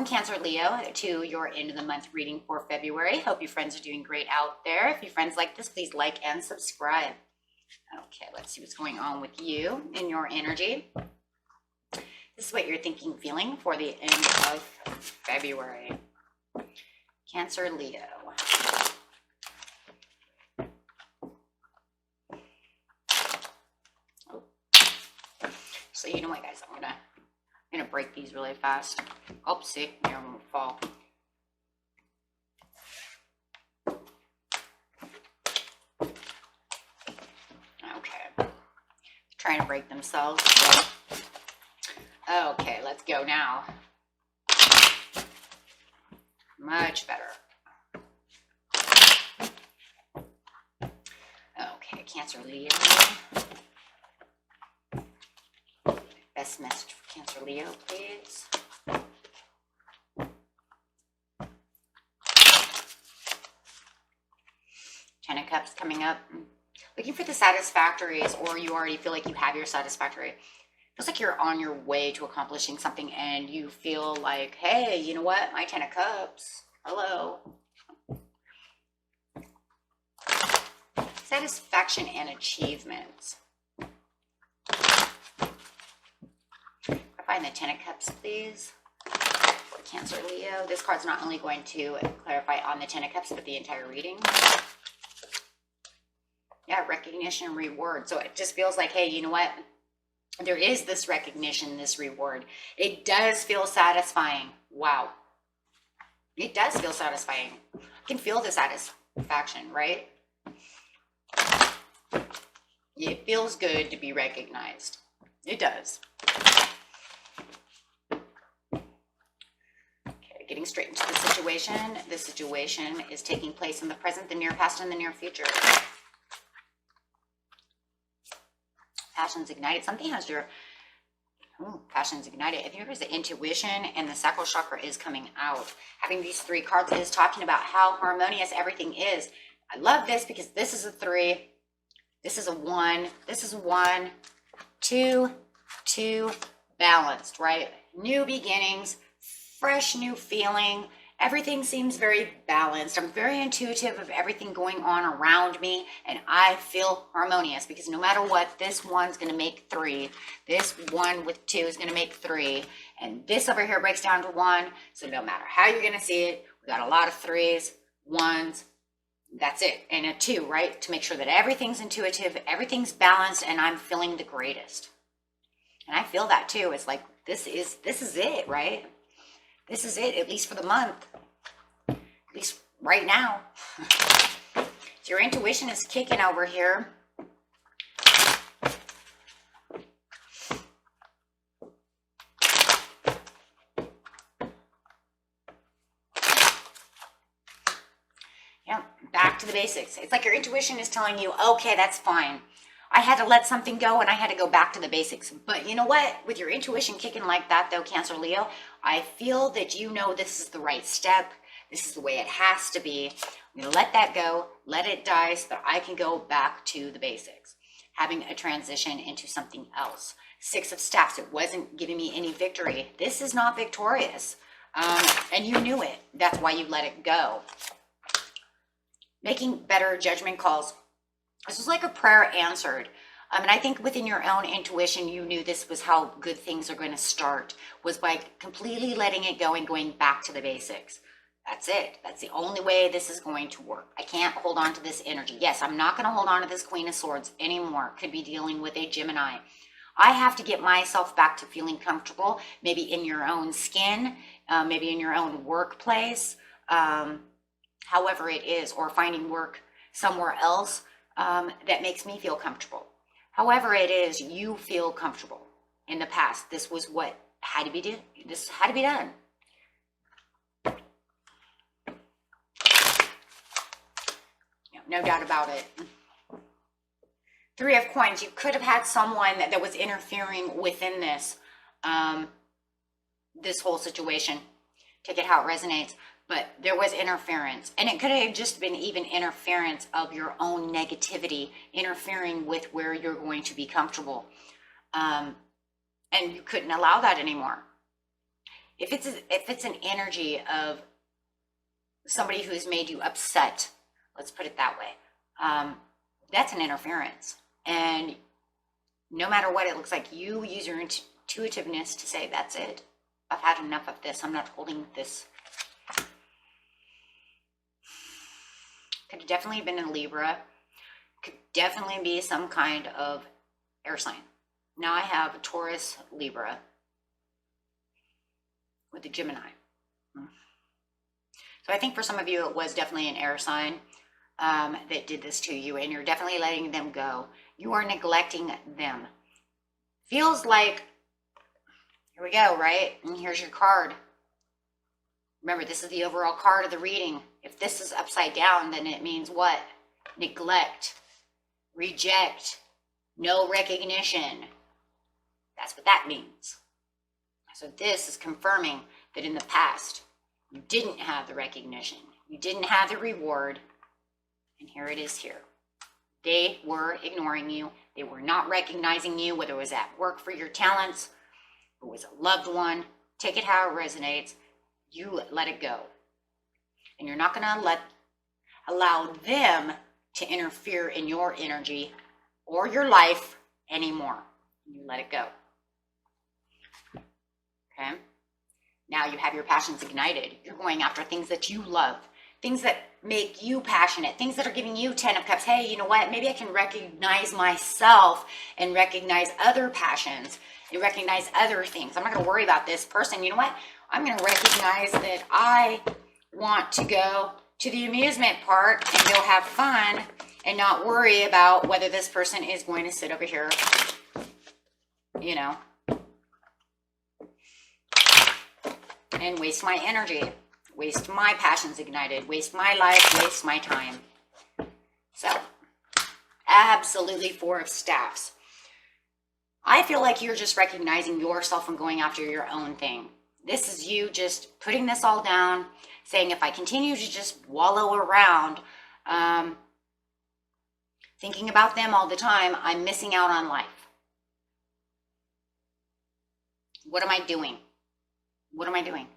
welcome Cancer Leo to your end of the month reading for February. Hope you friends are doing great out there. If you friends like this, please like and subscribe. Okay, let's see what's going on with you in your energy. This is what you're thinking, feeling for the end of February. Cancer Leo. Oh. So you know what, guys, I'm gonna break these really fast. Oh, see, here I'm gonna fall. Okay, trying to break themselves. Okay, let's go now. Much better. Okay, Cancer Leo. Best message for Cancer Leo, please. Ten of Cups coming up. Looking for the satisfactories, or you already feel like you have your satisfactory. Feels like you're on your way to accomplishing something and you feel like, hey, you know what? My Ten of Cups. Hello. Satisfaction and achievements. Find the Ten of Cups, please, for Cancer Leo. This card's not only going to clarify on the Ten of Cups, but the entire reading. Yeah, recognition and reward. So it just feels like, hey, you know what? There is this recognition, this reward. It does feel satisfying. Wow. It does feel satisfying. I can feel the satisfaction, right? It feels good to be recognized. It does. Getting straight into the situation. The situation is taking place in the present, the near past, and the near future. Passion's ignited. Something has your passion's ignited. I think there's the intuition and the sacral chakra is coming out. Having these three cards is talking about how harmonious everything is. I love this because this is a 3. This is a 1. This is a 1. 2, 2, balanced, right? New beginnings. Fresh new feeling. Everything seems very balanced. I'm very intuitive of everything going on around me, and I feel harmonious because no matter what, this one's going to make 3. This one with 2 is going to make 3, and this over here breaks down to 1. So no matter how you're going to see it, we got a lot of 3s, 1s. That's it, and a 2, right? To make sure that everything's intuitive, everything's balanced, and I'm feeling the greatest. And I feel that too. It's like this is it, right? This is it, at least for the month. At least right now. So your intuition is kicking over here. Yeah, back to the basics. It's like your intuition is telling you, okay, that's fine. I had to let something go and I had to go back to the basics. But you know what? With your intuition kicking like that though, Cancer Leo, I feel that you know this is the right step. This is the way it has to be. I'm going to let that go, let it die so that I can go back to the basics. Having a transition into something else. 6 of Staffs, it wasn't giving me any victory. This is not victorious. And you knew it. That's why you let it go. Making better judgment calls. This was like a prayer answered. And I think within your own intuition, you knew this was how good things are going to start, was by completely letting it go and going back to the basics. That's it. That's the only way this is going to work. I can't hold on to this energy. Yes, I'm not going to hold on to this Queen of Swords anymore. Could be dealing with a Gemini. I have to get myself back to feeling comfortable, maybe in your own skin, maybe in your own workplace, however it is, or finding work somewhere else that makes me feel comfortable. However it is, you feel comfortable. In the past, this was what had to be done. This had to be done. No doubt about it. 3 of Coins. You could have had someone that was interfering within this, this whole situation. Take it how it resonates. But there was interference. And it could have just been even interference of your own negativity, interfering with where you're going to be comfortable. And you couldn't allow that anymore. if it's an energy of somebody who's made you upset, let's put it that way, that's an interference. And no matter what it looks like, you use your intuitiveness to say, that's it. I've had enough of this. I'm not holding this. Could have definitely been a Libra. Could definitely be some kind of air sign. Now I have a Taurus, Libra with a Gemini. So I think for some of you, it was definitely an air sign that did this to you, and you're definitely letting them go. You are neglecting them. Feels like, here we go, right? And here's your card. Remember, this is the overall card of the reading. If this is upside down, then it means what? Neglect, reject, no recognition. That's what that means. So this is confirming that in the past, you didn't have the recognition. You didn't have the reward. And here it is here. They were ignoring you. They were not recognizing you, whether it was at work for your talents, it was a loved one. Take it how it resonates. You let it go. And you're not going to allow them to interfere in your energy or your life anymore. You let it go. Okay? Now you have your passions ignited. You're going after things that you love, things that make you passionate, things that are giving you 10 of Cups. Hey, you know what? Maybe I can recognize myself and recognize other passions and recognize other things. I'm not going to worry about this person. You know what? I'm going to recognize that I want to go to the amusement park and go have fun and not worry about whether this person is going to sit over here, you know, and waste my energy, waste my passions ignited, waste my life, waste my time. So, absolutely Four of Staffs. I feel like you're just recognizing yourself and going after your own thing. This is you just putting this all down, saying if I continue to just wallow around, thinking about them all the time, I'm missing out on life. What am I doing? What am I doing?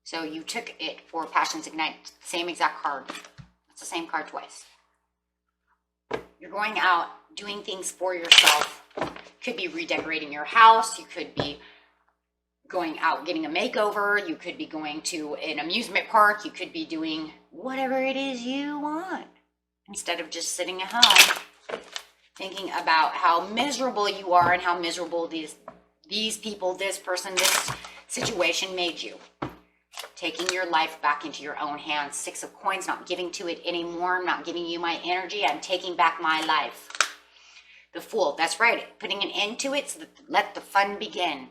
So you took it for Passions Ignite, same exact card. It's the same card twice. You're going out, doing things for yourself. Could be redecorating your house. You could be going out getting a makeover. You could be going to an amusement park. You could be doing whatever it is you want. Instead of just sitting at home thinking about how miserable you are and how miserable these people, this person, this situation made you. Taking your life back into your own hands. Six of Coins, not giving to it anymore. I'm not giving you my energy. I'm taking back my life. The Fool, that's right. Putting an end to it so that let the fun begin.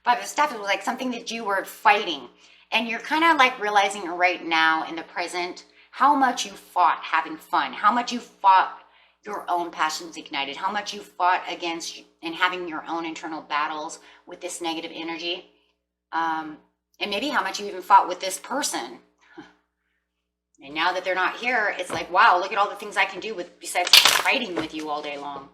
Five of Staffs was like something that you were fighting. And you're kind of like realizing right now in the present how much you fought having fun. How much you fought your own passions ignited. How much you fought against and having your own internal battles with this negative energy. And maybe how much you even fought with this person. And now that they're not here, it's like, wow, look at all the things I can do besides fighting with you all day long.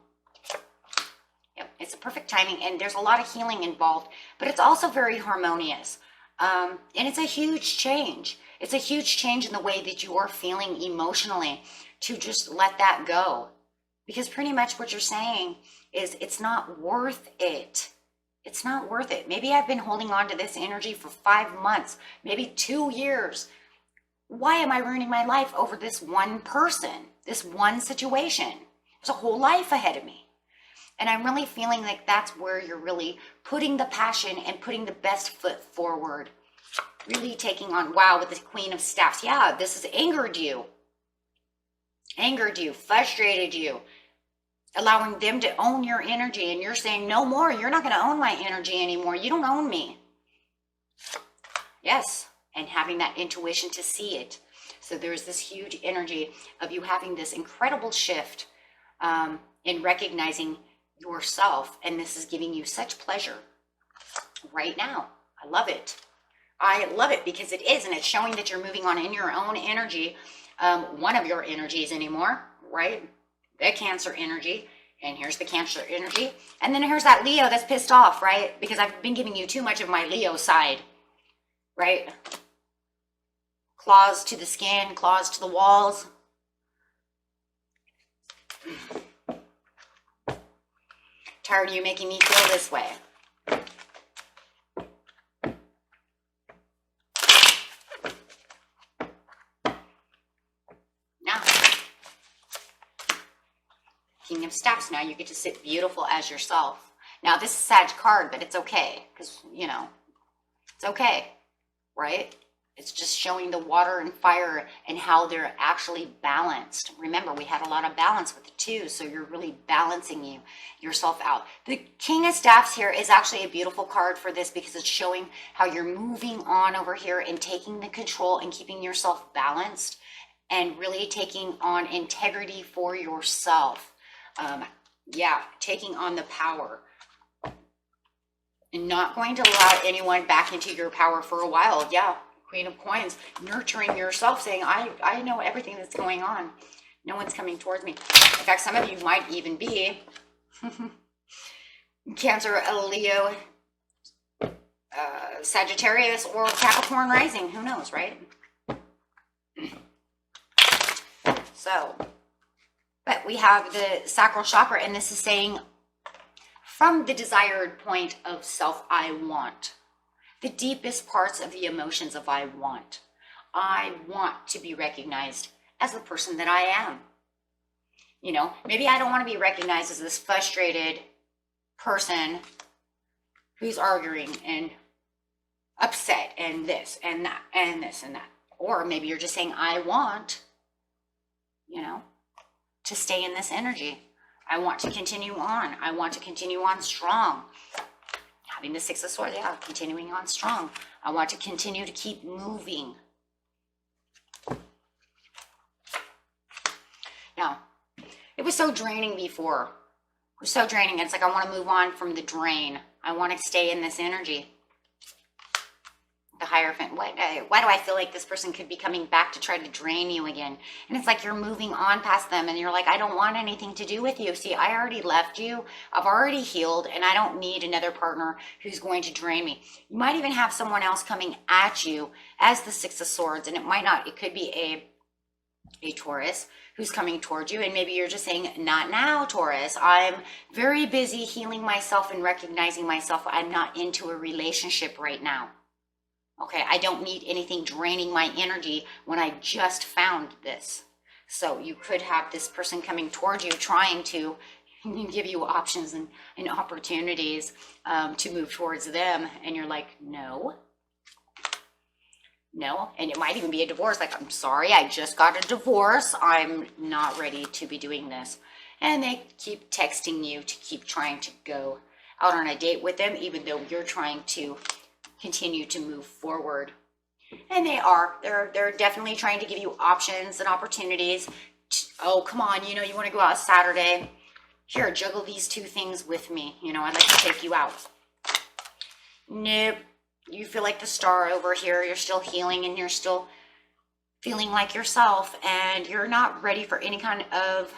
Yep, it's a perfect timing, and there's a lot of healing involved, but it's also very harmonious. And it's a huge change. It's a huge change in the way that you are feeling emotionally to just let that go. Because pretty much what you're saying is it's not worth it. It's not worth it. Maybe I've been holding on to this energy for 5 months, maybe 2 years. Why am I ruining my life over this one person, this one situation? There's a whole life ahead of me. And I'm really feeling like that's where you're really putting the passion and putting the best foot forward. Really taking on, wow, with the Queen of Staffs. Yeah, this has angered you, frustrated you, allowing them to own your energy. And you're saying, no more, you're not going to own my energy anymore. You don't own me. Yes. And having that intuition to see it. So there's this huge energy of you having this incredible shift in recognizing yourself. And this is giving you such pleasure right now. I love it. I love it because it is. And it's showing that you're moving on in your own energy. One of your energies anymore, right? The Cancer energy. And here's the Cancer energy. And then here's that Leo that's pissed off, right? Because I've been giving you too much of my Leo side, right? Claws to the skin, claws to the walls. Tired of you making me feel this way. Now, King of Staffs, now you get to sit beautiful as yourself. Now, this is a Sag card, but it's okay, because, you know, it's okay, right? It's just showing the water and fire and how they're actually balanced. Remember, we had a lot of balance with the two, so you're really balancing yourself out. The King of Staffs here is actually a beautiful card for this because it's showing how you're moving on over here and taking the control and keeping yourself balanced and really taking on integrity for yourself. Yeah, taking on the power. And not going to allow anyone back into your power for a while. Yeah. Queen of Coins, nurturing yourself, saying, I know everything that's going on. No one's coming towards me. In fact, some of you might even be Cancer, Leo, Sagittarius, or Capricorn rising. Who knows, right? So, but we have the sacral chakra, and this is saying, from the desired point of self, I want. The deepest parts of the emotions of I want. I want to be recognized as the person that I am. You know, maybe I don't want to be recognized as this frustrated person who's arguing and upset and this and that and this and that. Or maybe you're just saying, I want, you know, to stay in this energy. I want to continue on. I want to continue on strong. Having the Six of Swords, yeah, continuing on strong. I want to continue to keep moving. Now, it was so draining before. It was so draining. It's like I want to move on from the drain. I want to stay in this energy. The Hierophant. Why do I feel like this person could be coming back to try to drain you again? And it's like you're moving on past them and you're like, I don't want anything to do with you. See, I already left you. I've already healed and I don't need another partner who's going to drain me. You might even have someone else coming at you as the Six of Swords, and it might not. It could be a Taurus who's coming towards you, and maybe you're just saying, not now, Taurus. I'm very busy healing myself and recognizing myself. I'm not into a relationship right now. Okay, I don't need anything draining my energy when I just found this. So you could have this person coming towards you trying to give you options and opportunities to move towards them. And you're like, no. And it might even be a divorce. Like, I'm sorry, I just got a divorce. I'm not ready to be doing this. And they keep texting you to keep trying to go out on a date with them, even though you're trying to continue to move forward. And they're definitely trying to give you options and opportunities. Oh, come on, you want to go out Saturday. Here, juggle these two things with me. I'd like to take you out. Nope. You feel like the star over here. You're still healing and you're still feeling like yourself, and you're not ready for any kind of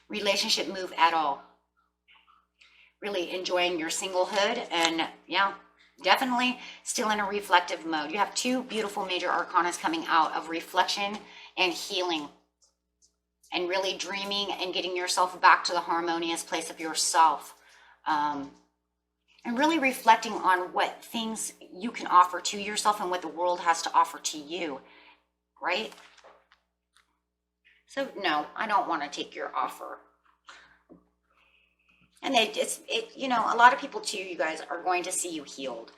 relationship move at all. Really enjoying your singlehood, and yeah, definitely still in a reflective mode. You have two beautiful major arcanas coming out of reflection and healing, and really dreaming and getting yourself back to the harmonious place of yourself. And really reflecting on what things you can offer to yourself and what the world has to offer to you, right? So no, I don't want to take your offer. And a lot of people too, you guys, are going to see you healed.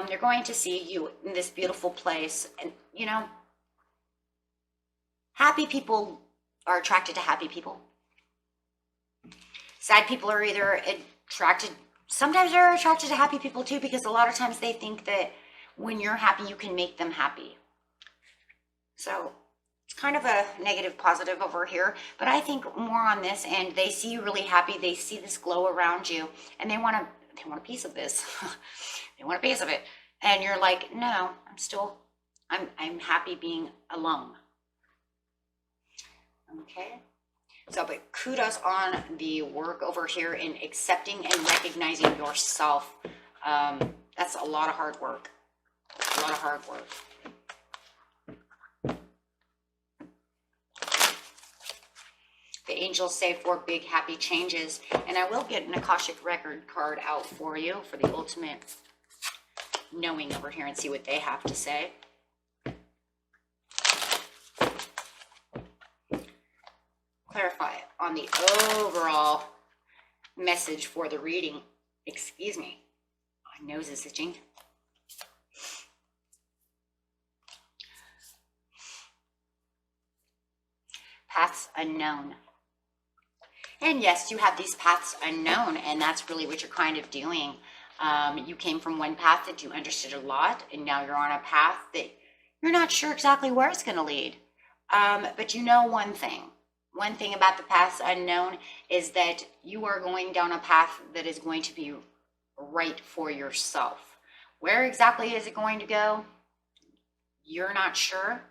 They're going to see you in this beautiful place. And, happy people are attracted to happy people. Sad people are either attracted, sometimes they're attracted to happy people too, because a lot of times they think that when you're happy, you can make them happy. So it's kind of a negative positive over here, but I think more on this, and they see you really happy. They see this glow around you, and they want a piece of this. They want a piece of it. And you're like, no, I'm happy being alone. Okay. So, but kudos on the work over here in accepting and recognizing yourself. That's a lot of hard work. A lot of hard work. The angels say 4 big happy changes, and I will get an Akashic record card out for you for the ultimate knowing over here and see what they have to say. Clarify on the overall message for the reading. Excuse me, my nose is itching. Paths unknown. And yes, you have these paths unknown, and that's really what you're kind of doing. You came from one path that you understood a lot, and now you're on a path that you're not sure exactly where it's going to lead. But you know one thing. One thing about the paths unknown is that you are going down a path that is going to be right for yourself. Where exactly is it going to go? You're not sure,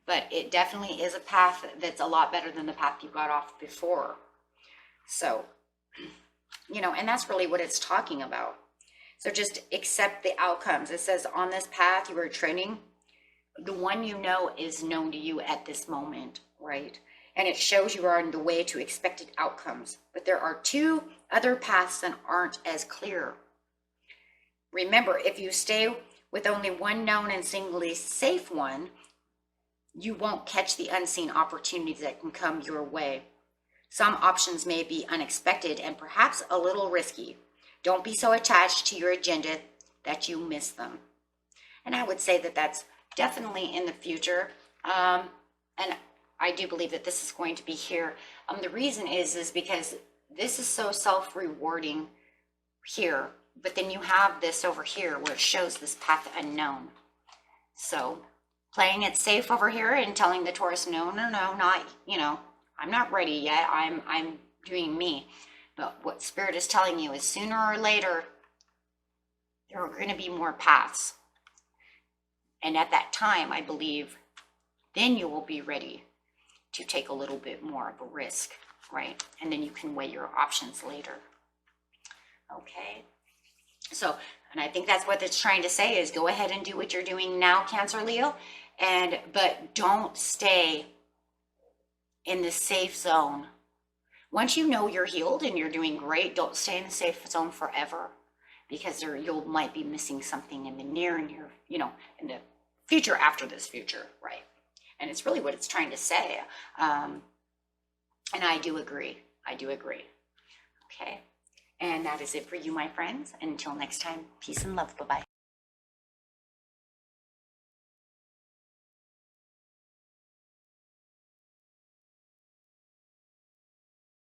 but it definitely is a path that's a lot better than the path you got off before. So, you know, and that's really what it's talking about. So just accept the outcomes. It says on this path you are treading, the one you know is known to you at this moment, right? And it shows you are on the way to expected outcomes. But there are 2 other paths that aren't as clear. Remember, if you stay with only one known and singly safe one, you won't catch the unseen opportunities that can come your way. Some options may be unexpected and perhaps a little risky. Don't be so attached to your agenda that you miss them. And I would say that that's definitely in the future. And I do believe that this is going to be here. The reason is because this is so self-rewarding here, but then you have this over here where it shows this path unknown. So playing it safe over here and telling the Taurus, no, not, you know, I'm not ready yet. I'm doing me. But what Spirit is telling you is sooner or later, there are going to be more paths. And at that time, I believe, then you will be ready to take a little bit more of a risk, right? And then you can weigh your options later. Okay. So, and I think that's what it's trying to say is go ahead and do what you're doing now, Cancer, Leo. But don't stay in the safe zone. Once you know you're healed and you're doing great, don't stay in the safe zone forever, because you might be missing something in the near, you know, in the future after this future, right? And it's really what it's trying to say. And I do agree. Okay. And that is it for you, my friends. And until next time, peace and love. Bye-bye.